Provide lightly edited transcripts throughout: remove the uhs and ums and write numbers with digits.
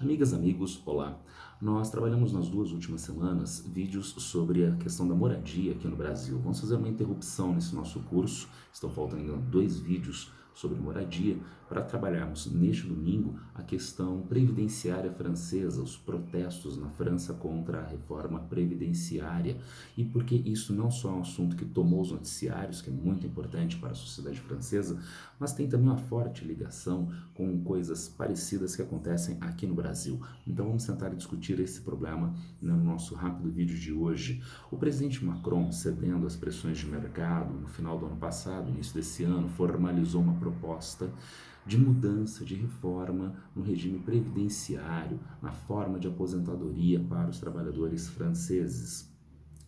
Amigas, amigos, olá! Nós trabalhamos nas duas últimas semanas vídeos sobre a questão da moradia aqui no Brasil. Vamos fazer uma interrupção nesse nosso curso, estão faltando ainda dois vídeos sobre moradia, para trabalharmos neste domingo a questão previdenciária francesa, os protestos na França contra a reforma previdenciária. E porque isso não só é um assunto que tomou os noticiários, que é muito importante para a sociedade francesa, mas tem também uma forte ligação com coisas parecidas que acontecem aqui no Brasil. Então vamos tentar discutir esse problema no nosso rápido vídeo de hoje. O presidente Macron, cedendo às pressões de mercado, no final do ano passado, início desse ano, formalizou uma proposta de mudança, de reforma no regime previdenciário, na forma de aposentadoria para os trabalhadores franceses.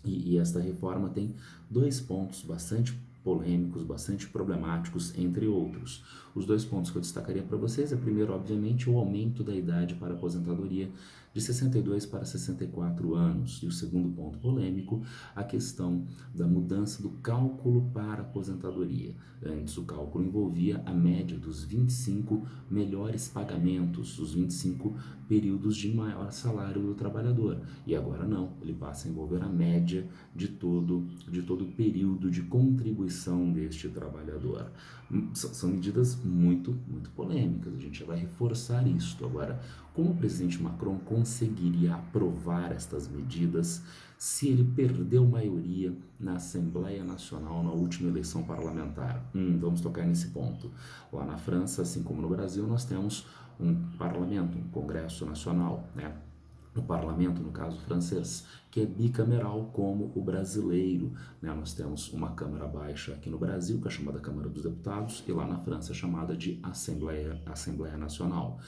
E esta reforma tem dois pontos bastante polêmicos, bastante problemáticos, entre outros. Os dois pontos que eu destacaria para vocês é, primeiro, obviamente, o aumento da idade para aposentadoria de 62 para 64 anos. E o segundo ponto polêmico, a questão da mudança do cálculo para aposentadoria. Antes, o cálculo envolvia a média dos 25 melhores pagamentos, os 25 períodos de maior salário do trabalhador. E agora não, ele passa a envolver a média de todo o período de contribuição deste trabalhador. São medidas muito polêmicas, a gente vai reforçar isto. Agora, como o presidente Macron conseguiria aprovar estas medidas se ele perdeu maioria na Assembleia Nacional na última eleição parlamentar? Vamos tocar nesse ponto. Lá na França, assim como no Brasil, nós temos um parlamento, um congresso nacional, né? No parlamento, no caso francês, que é bicameral como o brasileiro, né? Nós temos uma Câmara Baixa aqui no Brasil, que é chamada Câmara dos Deputados, e lá na França é chamada de Assembleia Nacional.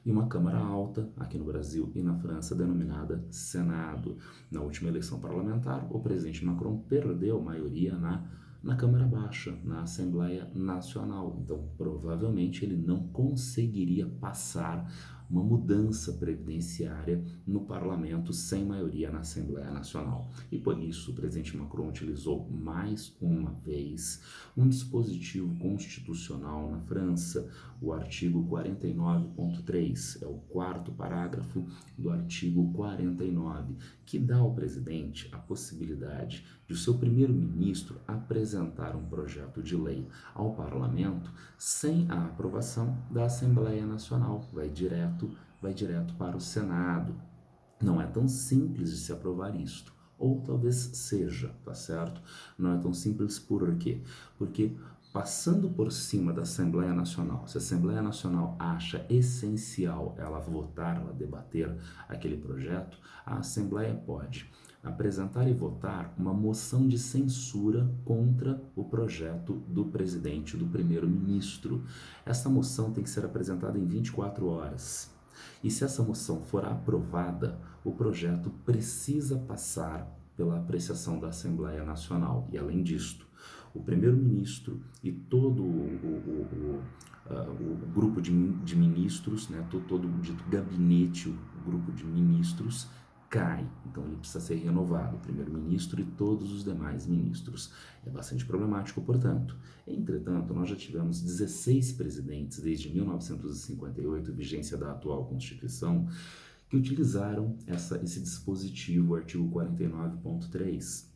E uma Câmara Alta, aqui no Brasil e na França, denominada Senado. Na última eleição parlamentar, o presidente Macron perdeu a maioria na Câmara Baixa, na Assembleia Nacional. Então, provavelmente, ele não conseguiria passar uma mudança previdenciária no parlamento sem maioria na Assembleia Nacional. E por isso, o presidente Macron utilizou mais uma vez um dispositivo constitucional na França, o artigo 49.3, é o quarto parágrafo do artigo 49, que dá ao presidente a possibilidade de o seu primeiro-ministro apresentar um projeto de lei ao parlamento sem a aprovação da Assembleia Nacional. Vai direto para o Senado. Não é tão simples de se aprovar isto. Ou talvez seja, tá certo? Não é tão simples por quê? Porque passando por cima da Assembleia Nacional, se a Assembleia Nacional acha essencial ela votar, ela debater aquele projeto, a Assembleia pode apresentar e votar uma moção de censura contra o projeto do presidente, do primeiro-ministro. Essa moção tem que ser apresentada em 24 horas. E se essa moção for aprovada, o projeto precisa passar pela apreciação da Assembleia Nacional. E além disto, o primeiro-ministro e todo o grupo de ministros, né, todo o dito gabinete, o grupo de ministros, cai. Então ele precisa ser renovado, o primeiro-ministro e todos os demais ministros. É bastante problemático, portanto. Entretanto, nós já tivemos 16 presidentes desde 1958, vigência da atual Constituição, que utilizaram esse dispositivo, o artigo 49.3.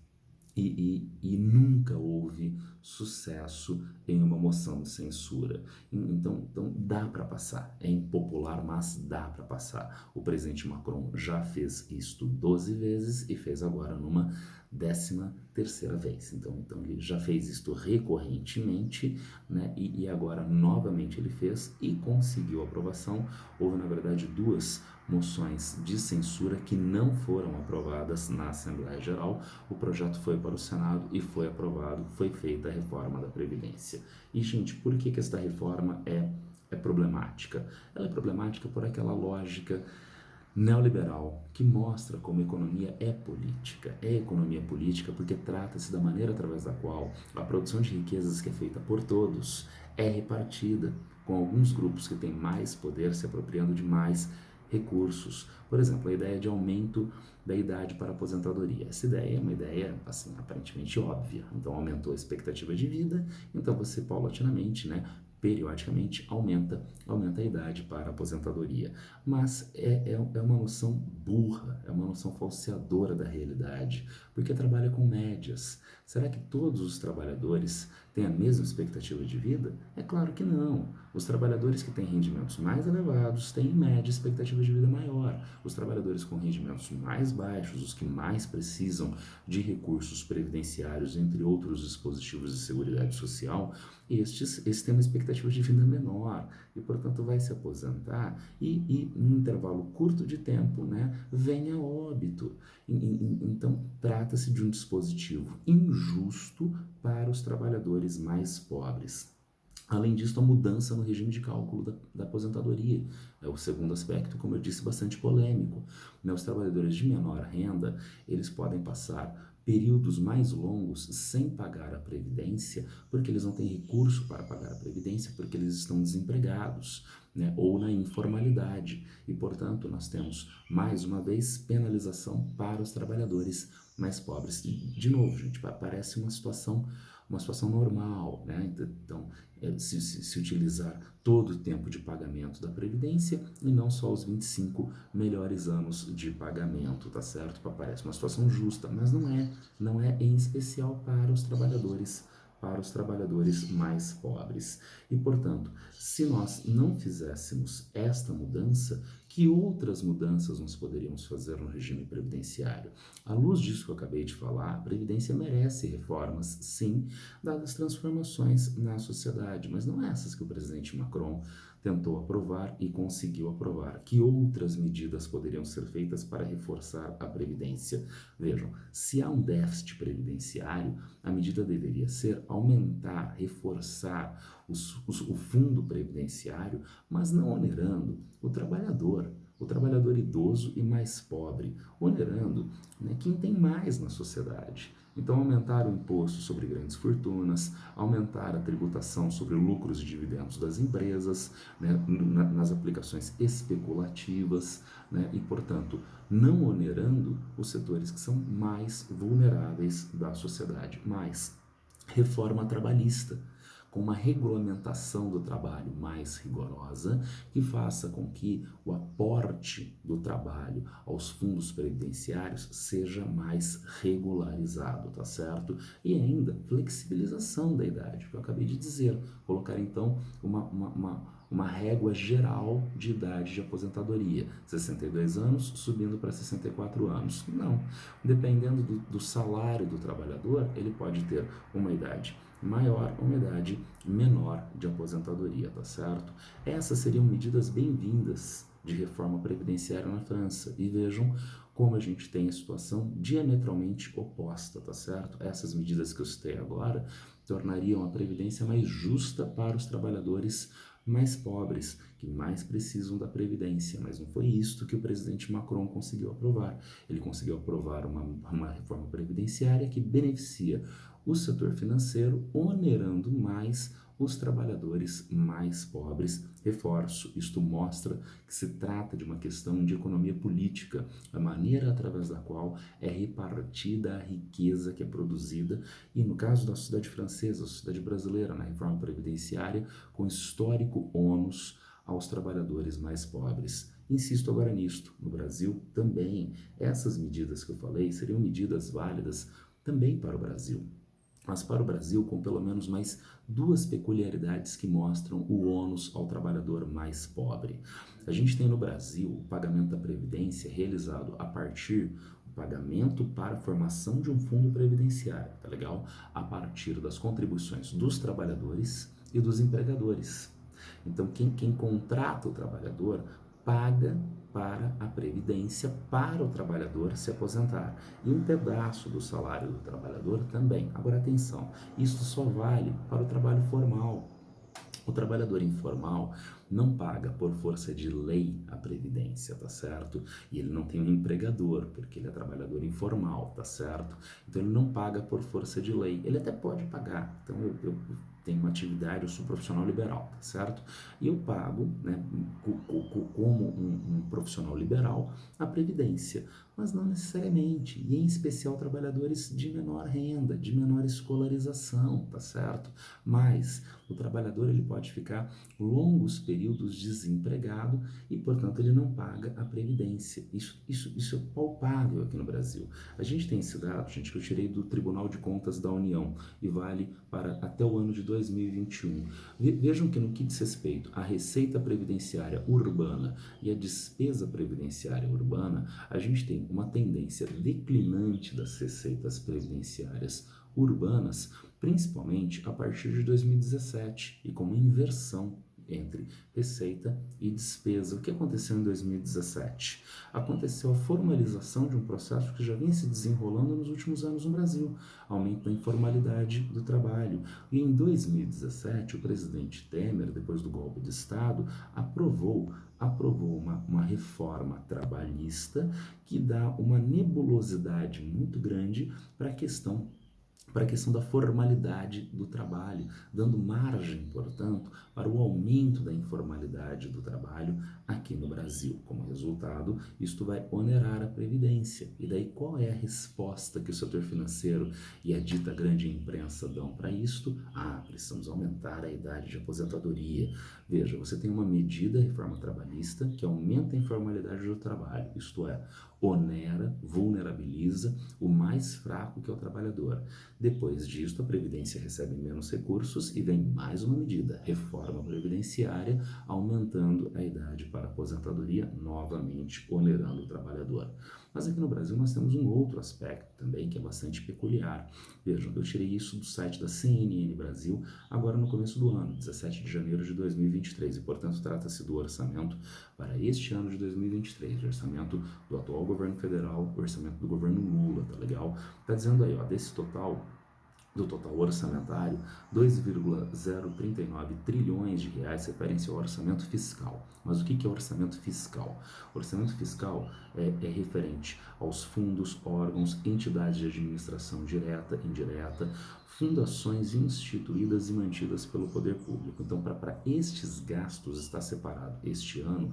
E nunca houve sucesso em uma moção de censura. Então dá para passar. É impopular, mas dá para passar. O presidente Macron já fez isto 12 vezes e fez agora numa 13ª vez. Então ele já fez isto recorrentemente, né? E agora novamente ele fez e conseguiu aprovação. Houve, na verdade, duas moções de censura que não foram aprovadas na Assembleia Geral. O projeto foi para o Senado e foi aprovado, foi feita a reforma da Previdência. E, gente, por que esta reforma é problemática? Ela é problemática por aquela lógica neoliberal que mostra como a economia é política. É economia política porque trata-se da maneira através da qual a produção de riquezas que é feita por todos é repartida, com alguns grupos que têm mais poder se apropriando de mais recursos. Por exemplo, a ideia de aumento da idade para aposentadoria. Essa ideia é uma ideia, assim, aparentemente óbvia. Então, aumentou a expectativa de vida, então você paulatinamente, né, periodicamente aumenta a idade para a aposentadoria. Mas é uma noção burra, é uma noção falseadora da realidade, porque trabalha com médias. Será que todos os trabalhadores têm a mesma expectativa de vida? É claro que não. Os trabalhadores que têm rendimentos mais elevados têm, em média, expectativa de vida maior. Os trabalhadores com rendimentos mais baixos, os que mais precisam de recursos previdenciários, entre outros dispositivos de seguridade social, estes têm uma expectativa de vida menor e, portanto, vai se aposentar e num intervalo curto de tempo, né, vem a óbito. Então, trata-se de um dispositivo injusto para os trabalhadores mais pobres. Além disso, a mudança no regime de cálculo da aposentadoria é o segundo aspecto, como eu disse, bastante polêmico. Né? Os trabalhadores de menor renda, eles podem passar períodos mais longos sem pagar a previdência, porque eles não têm recurso para pagar a previdência, porque eles estão desempregados, né? Ou na informalidade. E, portanto, nós temos, mais uma vez, penalização para os trabalhadores mais pobres. E, de novo, gente, parece uma situação normal, né? Então, se utilizar todo o tempo de pagamento da Previdência e não só os 25 melhores anos de pagamento, tá certo? Parece uma situação justa, mas não é em especial para os trabalhadores mais pobres. E, portanto, se nós não fizéssemos esta mudança, que outras mudanças nós poderíamos fazer no regime previdenciário? À luz disso que eu acabei de falar, a Previdência merece reformas, sim, dadas as transformações na sociedade, mas não essas que o presidente Macron tentou aprovar e conseguiu aprovar. Que outras medidas poderiam ser feitas para reforçar a Previdência? Vejam, se há um déficit previdenciário, a medida deveria ser aumentar, reforçar o fundo previdenciário, mas não onerando o trabalhador idoso e mais pobre, onerando, né, quem tem mais na sociedade. Então, aumentar o imposto sobre grandes fortunas, aumentar a tributação sobre lucros e dividendos das empresas, né, nas aplicações especulativas, né, e, portanto, não onerando os setores que são mais vulneráveis da sociedade. Mais reforma trabalhista, com uma regulamentação do trabalho mais rigorosa, que faça com que o aporte do trabalho aos fundos previdenciários seja mais regularizado, tá certo? E ainda flexibilização da idade, que eu acabei de dizer, colocar então uma régua geral de idade de aposentadoria, 62 anos subindo para 64 anos. Não, dependendo do salário do trabalhador, ele pode ter uma idade maior ou uma idade menor de aposentadoria, tá certo? Essas seriam medidas bem-vindas de reforma previdenciária na França. E vejam como a gente tem a situação diametralmente oposta, tá certo? Essas medidas que eu citei agora tornariam a previdência mais justa para os trabalhadores mais pobres, que mais precisam da previdência, mas não foi isto que o presidente Macron conseguiu aprovar. Ele conseguiu aprovar uma reforma previdenciária que beneficia o setor financeiro, onerando mais os trabalhadores mais pobres. Reforço, isto mostra que se trata de uma questão de economia política, a maneira através da qual é repartida a riqueza que é produzida, e no caso da sociedade francesa, a sociedade brasileira, na reforma previdenciária, com histórico ônus aos trabalhadores mais pobres. Insisto agora nisto, no Brasil também, essas medidas que eu falei seriam medidas válidas também para o Brasil, mas para o Brasil com pelo menos mais duas peculiaridades que mostram o ônus ao trabalhador mais pobre. A gente tem no Brasil o pagamento da Previdência realizado a partir do pagamento para a formação de um fundo previdenciário, tá legal? A partir das contribuições dos trabalhadores e dos empregadores. Então, quem contrata o trabalhador paga para a Previdência para o trabalhador se aposentar. E um pedaço do salário do trabalhador também. Agora, atenção, isso só vale para o trabalho formal. O trabalhador informal não paga por força de lei a previdência, tá certo? E ele não tem um empregador, porque ele é trabalhador informal, tá certo? Então ele não paga por força de lei. Ele até pode pagar. Então eu tenho uma atividade, eu sou profissional liberal, tá certo? E eu pago, né, como um profissional liberal, a previdência, mas não necessariamente, e em especial trabalhadores de menor renda, de menor escolarização, tá certo? Mas O trabalhador ele pode ficar longos períodos desempregado e, portanto, ele não paga a previdência. Isso é palpável aqui no Brasil. A gente tem esse dado, gente, que eu tirei do Tribunal de Contas da União e vale para até o ano de 2021. Vejam que no que diz respeito à receita previdenciária urbana e à despesa previdenciária urbana, a gente tem uma tendência declinante das receitas previdenciárias urbanas, principalmente a partir de 2017, e com uma inversão entre receita e despesa. O que aconteceu em 2017? Aconteceu a formalização de um processo que já vinha se desenrolando nos últimos anos no Brasil, aumento da informalidade do trabalho. E em 2017, o presidente Temer, depois do golpe de Estado, aprovou uma reforma trabalhista que dá uma nebulosidade muito grande para a questão da formalidade do trabalho, dando margem, portanto, para o aumento da informalidade do trabalho aqui no Brasil. Como resultado, isto vai onerar a Previdência. E daí qual é a resposta que o setor financeiro e a dita grande imprensa dão para isto? Precisamos aumentar a idade de aposentadoria. Veja, você tem uma medida, reforma trabalhista, que aumenta a informalidade do trabalho, isto é, onera, vulnerabiliza o mais fraco, que é o trabalhador. Depois disso, a Previdência recebe menos recursos e vem mais uma medida, reforma previdenciária, aumentando a idade para a aposentadoria, novamente onerando o trabalhador. Mas aqui no Brasil nós temos um outro aspecto também que é bastante peculiar. Vejam, eu tirei isso do site da CNN Brasil, agora no começo do ano, 17 de janeiro de 2023, e portanto trata-se do orçamento para este ano de 2023, o orçamento do atual governo federal, o orçamento do governo Lula, tá legal? Tá dizendo aí, ó, do total orçamentário, 2,039 trilhões de reais referem-se ao orçamento fiscal. Mas o que é orçamento fiscal? O orçamento fiscal é referente aos fundos, órgãos, entidades de administração direta, indireta, fundações instituídas e mantidas pelo poder público. Então, para estes gastos estão separados este ano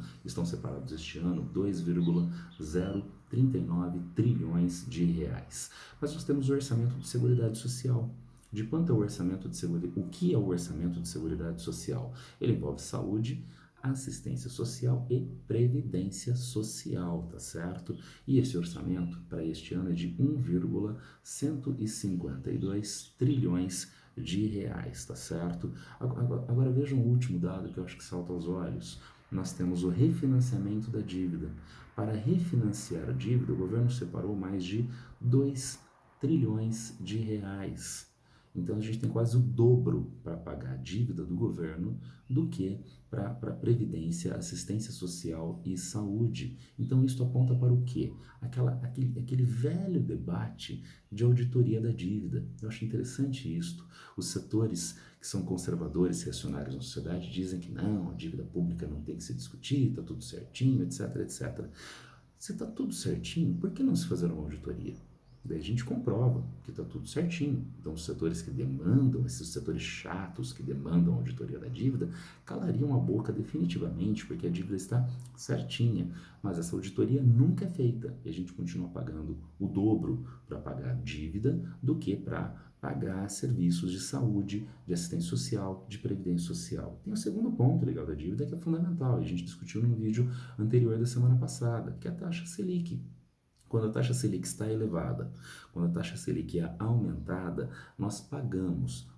2,039 trilhões de reais. Mas nós temos o orçamento de Seguridade Social. De quanto é o orçamento de seguridade? O que é o orçamento de Seguridade Social? Ele envolve saúde, assistência social e previdência social, tá certo? E esse orçamento para este ano é de 1,152 trilhões de reais, tá certo? Agora vejam o último dado que eu acho que salta aos olhos. Nós temos o refinanciamento da dívida. Para refinanciar a dívida, o governo separou mais de 2 trilhões de reais. Então a gente tem quase o dobro para pagar a dívida do governo do que para previdência, assistência social e saúde. Então isso aponta para o quê? Aquele velho debate de auditoria da dívida. Eu acho interessante isto. Os setores que são conservadores, reacionários na sociedade dizem que não, a dívida pública não tem que se discutir, está tudo certinho, etc, etc. Se está tudo certinho, por que não se fazer uma auditoria? Daí a gente comprova que está tudo certinho. Então, os setores que demandam, esses setores chatos que demandam a auditoria da dívida, calariam a boca definitivamente, porque a dívida está certinha. Mas essa auditoria nunca é feita e a gente continua pagando o dobro para pagar dívida do que para pagar serviços de saúde, de assistência social, de previdência social. Tem o segundo ponto legal da dívida que é fundamental, e a gente discutiu num vídeo anterior da semana passada, que é a taxa Selic. Quando a taxa Selic está elevada, quando a taxa Selic é aumentada,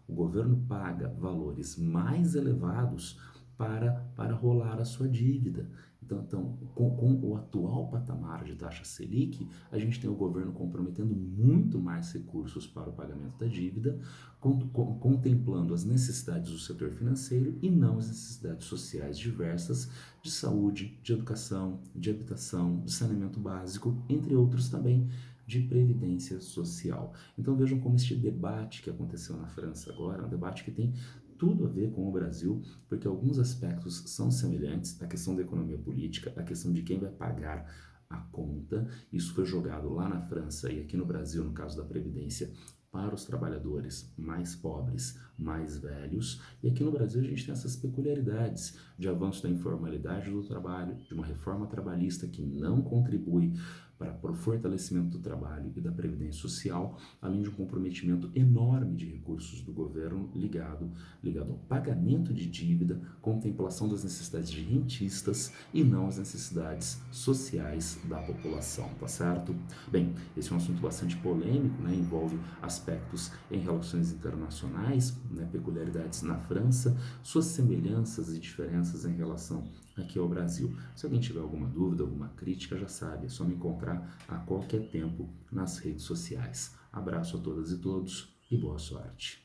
o governo paga valores mais elevados para rolar a sua dívida. Então com o atual patamar de taxa Selic, a gente tem o governo comprometendo muito mais recursos para o pagamento da dívida, contemplando as necessidades do setor financeiro e não as necessidades sociais diversas de saúde, de educação, de habitação, de saneamento básico, entre outros também, de previdência social. Então vejam como este debate que aconteceu na França agora é um debate que tem tudo a ver com o Brasil, porque alguns aspectos são semelhantes, a questão da economia política, a questão de quem vai pagar a conta. Isso foi jogado lá na França e aqui no Brasil, no caso da Previdência, para os trabalhadores mais pobres, mais velhos. E aqui no Brasil a gente tem essas peculiaridades de avanço da informalidade do trabalho, de uma reforma trabalhista que não contribui para o fortalecimento do trabalho e da previdência social, além de um comprometimento enorme de recursos do governo ligado ao pagamento de dívida, contemplação das necessidades de rentistas e não as necessidades sociais da população, tá certo? Bem, esse é um assunto bastante polêmico, né? Envolve aspectos em relações internacionais, né? Peculiaridades na França, suas semelhanças e diferenças em relação aqui ao Brasil. Se alguém tiver alguma dúvida, alguma crítica, já sabe, é só me encontrar a qualquer tempo nas redes sociais. Abraço a todas e todos e boa sorte.